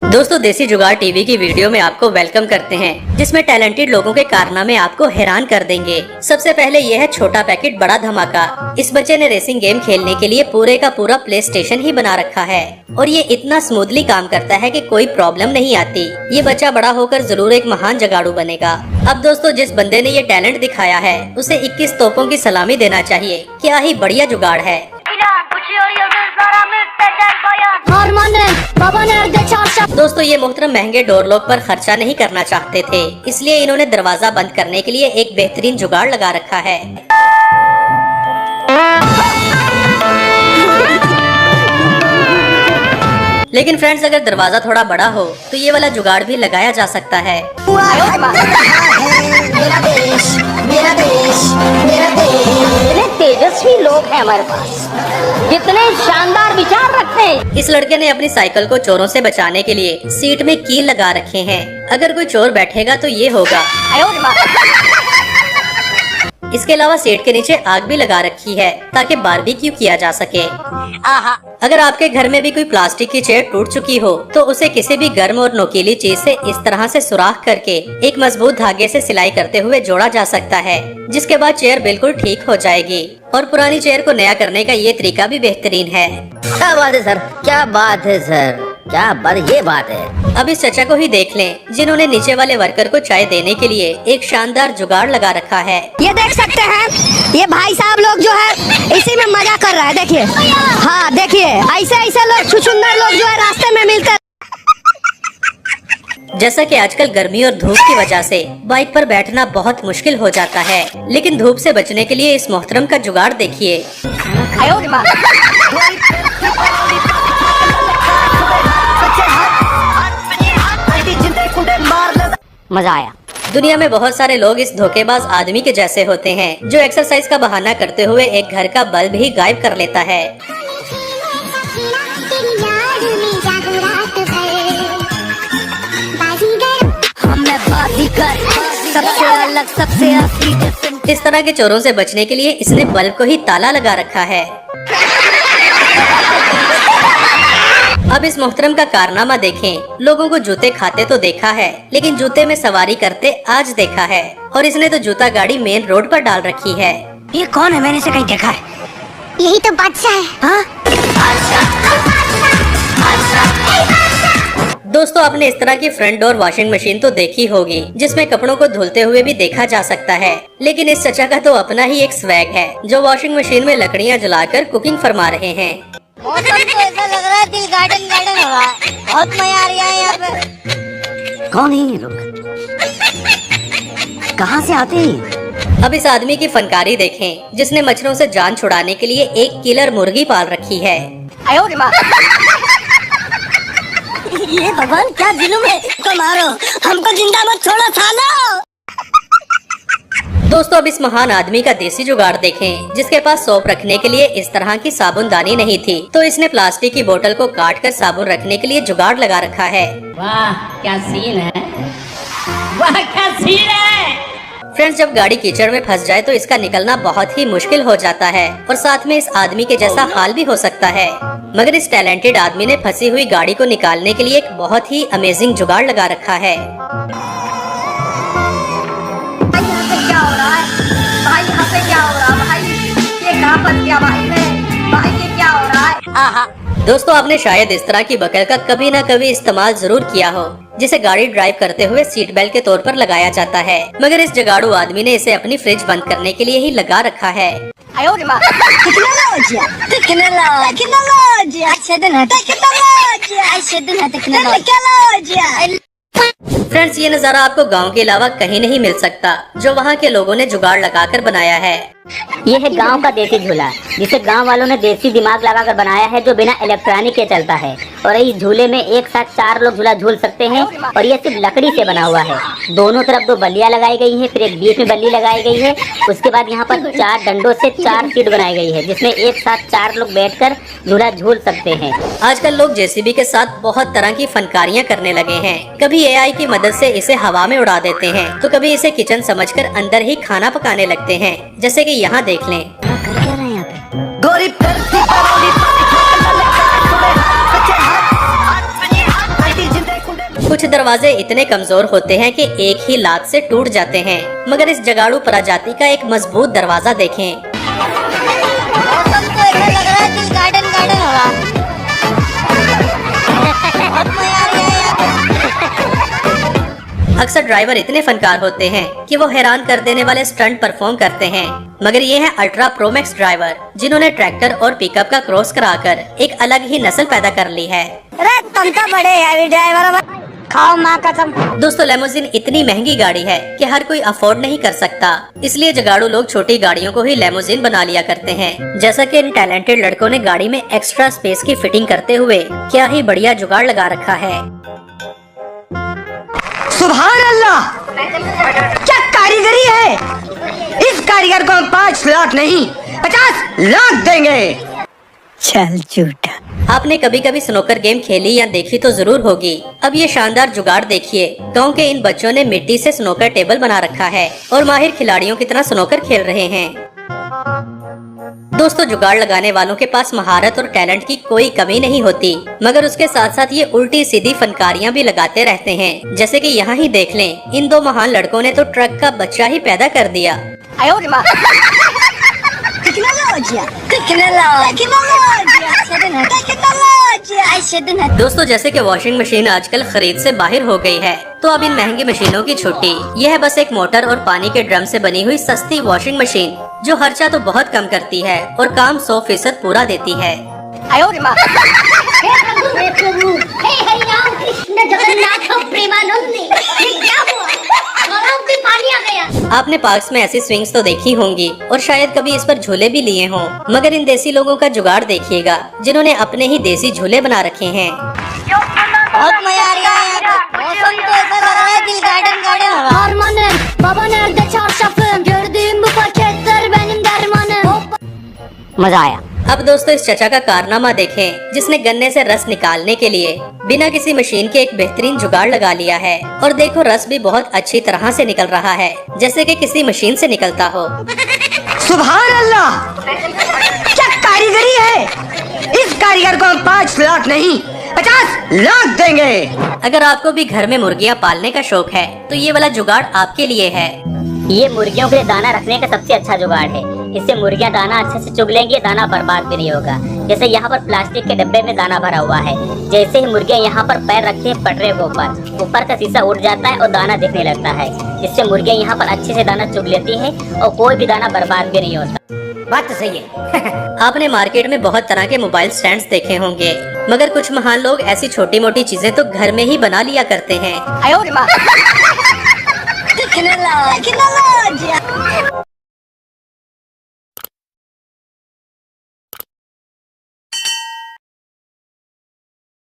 दोस्तों देसी जुगाड़ टीवी की वीडियो में आपको वेलकम करते हैं, जिसमें टैलेंटेड लोगों के कारनामे आपको हैरान कर देंगे। सबसे पहले यह है छोटा पैकेट बड़ा धमाका। इस बच्चे ने रेसिंग गेम खेलने के लिए पूरे का पूरा प्ले स्टेशन ही बना रखा है और ये इतना स्मूथली काम करता है कि कोई प्रॉब्लम नहीं आती। ये बच्चा बड़ा होकर जरूर एक महान जगाड़ू बनेगा। अब दोस्तों जिस बंदे ने ये टैलेंट दिखाया है उसे 21 तोपों की सलामी देना चाहिए। क्या ही बढ़िया जुगाड़ है। दोस्तों ये मोहतरम महंगे डोर लॉक पर खर्चा नहीं करना चाहते थे, इसलिए इन्होंने दरवाजा बंद करने के लिए एक बेहतरीन जुगाड़ लगा रखा है। लेकिन फ्रेंड्स अगर दरवाजा थोड़ा बड़ा हो तो ये वाला जुगाड़ भी लगाया जा सकता है। मेरा देश, मेरा देश, मेरा देश। इतने तेजस्वी लोग हैं हमारे पास, कितने शानदार विचार रखते हैं। इस लड़के ने अपनी साइकिल को चोरों से बचाने के लिए सीट में कील लगा रखे हैं। अगर कोई चोर बैठेगा तो ये होगा। इसके अलावा सीट के नीचे आग भी लगा रखी है ताकि बारबेक्यू किया जा सके। अगर आपके घर में भी कोई प्लास्टिक की चेयर टूट चुकी हो तो उसे किसी भी गर्म और नोकीली चीज से इस तरह से सुराख करके एक मजबूत धागे से सिलाई करते हुए जोड़ा जा सकता है, जिसके बाद चेयर बिल्कुल ठीक हो जाएगी। और पुरानी चेयर को नया करने का ये तरीका भी बेहतरीन है। क्या बात है सर, क्या बात है सर, क्या ये बात है। अब इस चचा को ही देख लें, जिन्होंने नीचे वाले वर्कर को चाय देने के लिए एक शानदार जुगाड़ लगा रखा है। ये देख सकते हैं, ये भाई साहब लोग जो है इसी में मजा कर रहा है। देखिए, हाँ देखिए, ऐसे लोग छुछुंदर लोग जो है रास्ते में मिलकर। जैसा कि आजकल गर्मी और धूप की वजह से बाइक पर बैठना बहुत मुश्किल हो जाता है, लेकिन धूप से बचने के लिए इस मोहतरम का जुगाड़ देखिए। मजा आया। दुनिया में बहुत सारे लोग इस धोखेबाज आदमी के जैसे होते हैं, जो एक्सरसाइज का बहाना करते हुए एक घर का बल्ब ही गायब कर लेता है। सबसे अलग, सबसे असली। इस तरह के चोरों से बचने के लिए इसने बल्ब को ही ताला लगा रखा है। अब इस मोहतरम का कारनामा देखें। लोगों को जूते खाते तो देखा है, लेकिन जूते में सवारी करते आज देखा है। और इसने तो जूता गाड़ी मेन रोड पर डाल रखी है। ये कौन है? मैंने इसे कहीं देखा है। यही तो बादशाह है। हाँ? दोस्तों आपने इस तरह की फ्रंट डोर वॉशिंग मशीन तो देखी होगी, जिसमें कपड़ों को धुलते हुए भी देखा जा सकता है। लेकिन इस चचा का तो अपना ही एक स्वैग है, जो वॉशिंग मशीन में लकड़ियां जलाकर कुकिंग फरमा रहे हैं। मौसम तो ऐसा लग रहा है दिल गार्डन गार्डन हो रहा है। बहुत मजा आ रहा है यहाँ पे। कौन है ये लोग? कहाँ से आते हैं? अब इस आदमी की फनकारी देखें, जिसने मच्छरों से जान छुड़ाने के लिए एक किलर मुर्गी पाल रखी है। ये भगवान क्या जुल्म है। तो मारो, हमको जिंदा मत छोड़ो सालो। दोस्तों अब इस महान आदमी का देसी जुगाड़ देखें, जिसके पास सोप रखने के लिए इस तरह की साबुनदानी नहीं थी, तो इसने प्लास्टिक की बोतल को काट कर साबुन रखने के लिए जुगाड़ लगा रखा है। वाह क्या सीन है, वाह क्या सीन है। फ्रेंड्स जब गाड़ी कीचड़ में फंस जाए तो इसका निकलना बहुत ही मुश्किल हो जाता है और साथ में इस आदमी के जैसा हाल भी हो सकता है। मगर इस टैलेंटेड आदमी ने फंसी हुई गाड़ी को निकालने के लिए एक बहुत ही अमेजिंग जुगाड़ लगा रखा है। क्या हो रहा है भाई? यहाँ पे क्या हो रहा है भाई? ये कहाँ फंस गया भाई मैं? भाई ये क्या हो रहा है? आहा। दोस्तों आपने शायद इस तरह की बकल का कभी न कभी इस्तेमाल जरूर किया हो, जिसे गाड़ी ड्राइव करते हुए सीट बेल्ट के तौर पर लगाया जाता है। मगर इस जुगाड़ू आदमी ने इसे अपनी फ्रिज बंद करने के लिए ही लगा रखा है। फ्रेंड्स ये नज़ारा आपको गांव के अलावा कहीं नहीं मिल सकता, जो वहां के लोगों ने जुगाड़ लगाकर बनाया है। ये है गांव का देसी झूला, जिसे गांव वालों ने देसी दिमाग लगाकर बनाया है, जो बिना इलेक्ट्रॉनिक के चलता है। और इस झूले में एक साथ 4 लोग झूला झूल सकते हैं और ये सिर्फ लकड़ी से बना हुआ है। दोनों तरफ 2 बल्लियां लगाई गई हैं, फिर एक बीच में बल्ली लगाई गई है। उसके बाद यहाँ पर 4 डंडों से 4 सीट बनाई गई है, जिसमें एक साथ 4 लोग बैठकर झूला झूल सकते हैं। आजकल लोग जेसीबी के साथ बहुत तरह की फनकारियाँ करने लगे हैं। कभी एआई की मदद से इसे हवा में उड़ा देते हैं, तो कभी इसे किचन समझकर अंदर ही खाना पकाने लगते हैं, जैसे कि यहाँ देख लें। कर क्या रहे हैं यहाँ पे? कुछ दरवाजे इतने कमजोर होते हैं कि एक ही लात से टूट जाते हैं, मगर इस जगाड़ू प्रजाति का एक मजबूत दरवाजा देखें। मौसम तो ऐसा लग रहा है कि गार्डन गार्डन हो रहा। बहुत मजा आ रहा है यहाँ। अक्सर ड्राइवर इतने फनकार होते हैं कि वो हैरान कर देने वाले स्टंट परफॉर्म करते हैं, मगर ये है अल्ट्रा प्रो मैक्स ड्राइवर, जिन्होंने ट्रैक्टर और पिकअप का क्रॉस कराकर एक अलग ही नस्ल पैदा कर ली है। अरे तुम तो बड़े हैवी ड्राइवर, खाओ माँ कसम। दोस्तों, लेमोजिन इतनी महंगी गाड़ी है कि हर कोई अफोर्ड नहीं कर सकता, इसलिए जगाड़ू लोग छोटी गाड़ियों को ही लेमोजिन बना लिया करते हैं। जैसा कि इन टैलेंटेड लड़कों ने गाड़ी में एक्स्ट्रा स्पेस की फिटिंग करते हुए क्या ही बढ़िया जुगाड़ लगा रखा है। सुभान अल्लाह, क्या कारीगरी है। इस कारीगर को हम 5 लाख नहीं 50 लाख देंगे। चल झूठा। आपने कभी कभी स्नोकर गेम खेली या देखी तो जरूर होगी। अब ये शानदार जुगाड़ देखिए। गांव के इन बच्चों ने मिट्टी से स्नोकर टेबल बना रखा है और माहिर खिलाड़ियों की तरह स्नोकर खेल रहे हैं। दोस्तों, जुगाड़ लगाने वालों के पास महारत और टैलेंट की कोई कमी नहीं होती, मगर उसके साथ साथ ये उल्टी सीधी फनकारियां भी लगाते रहते हैं। जैसे कि यहाँ ही देख लें, इन दो महान लड़कों ने तो ट्रक का बच्चा ही पैदा कर दिया। दोस्तों, जैसे कि वॉशिंग मशीन आजकल खरीद से बाहर हो गई है, तो अब इन महंगी मशीनों की छुट्टी। यह बस एक मोटर और पानी के ड्रम से बनी हुई सस्ती वॉशिंग मशीन, जो खर्चा तो बहुत कम करती है और काम 100% पूरा देती है। आपने पार्क्स में ऐसी स्विंग्स तो देखी होंगी और शायद कभी इस पर झूले भी लिए हों, मगर इन देसी लोगों का जुगाड़ देखिएगा, जिन्होंने अपने ही देसी झूले बना रखे हैं। बहुत मजा आ रहा है यहाँ पे। मौसम तो ऐसा लग रहा है कि गार्डन गार्डन हो रहा। मजा आया। अब दोस्तों, इस चचा का कारनामा देखें, जिसने गन्ने से रस निकालने के लिए बिना किसी मशीन के एक बेहतरीन जुगाड़ लगा लिया है। और देखो, रस भी बहुत अच्छी तरह से निकल रहा है, जैसे कि किसी मशीन से निकलता हो। सुभान अल्लाह, क्या कारीगरी है। इस कारीगर को हम 5 लाख नहीं 50 लाख देंगे। अगर आपको भी घर में मुर्गियाँ पालने का शौक है, तो ये वाला जुगाड़ आपके लिए है। ये मुर्गियों के लिए दाना रखने का सबसे अच्छा जुगाड़ है। इससे मुर्गियां दाना अच्छे से चुग लेंगी, दाना बर्बाद भी नहीं होगा। जैसे यहाँ पर प्लास्टिक के डब्बे में दाना भरा हुआ है, जैसे ही मुर्गियां यहाँ पर पैर रखते हैं पटरे के ऊपर का शीशा उठ जाता है और दाना दिखने लगता है, जिससे मुर्गियां यहाँ पर अच्छे से दाना चुग लेती हैं और कोई भी दाना बर्बाद भी नहीं होता। बात तो सही है। आपने मार्केट में बहुत तरह के मोबाइल स्टैंड्स देखे होंगे, मगर कुछ महान लोग ऐसी छोटी मोटी चीजें तो घर में ही बना लिया करते हैं।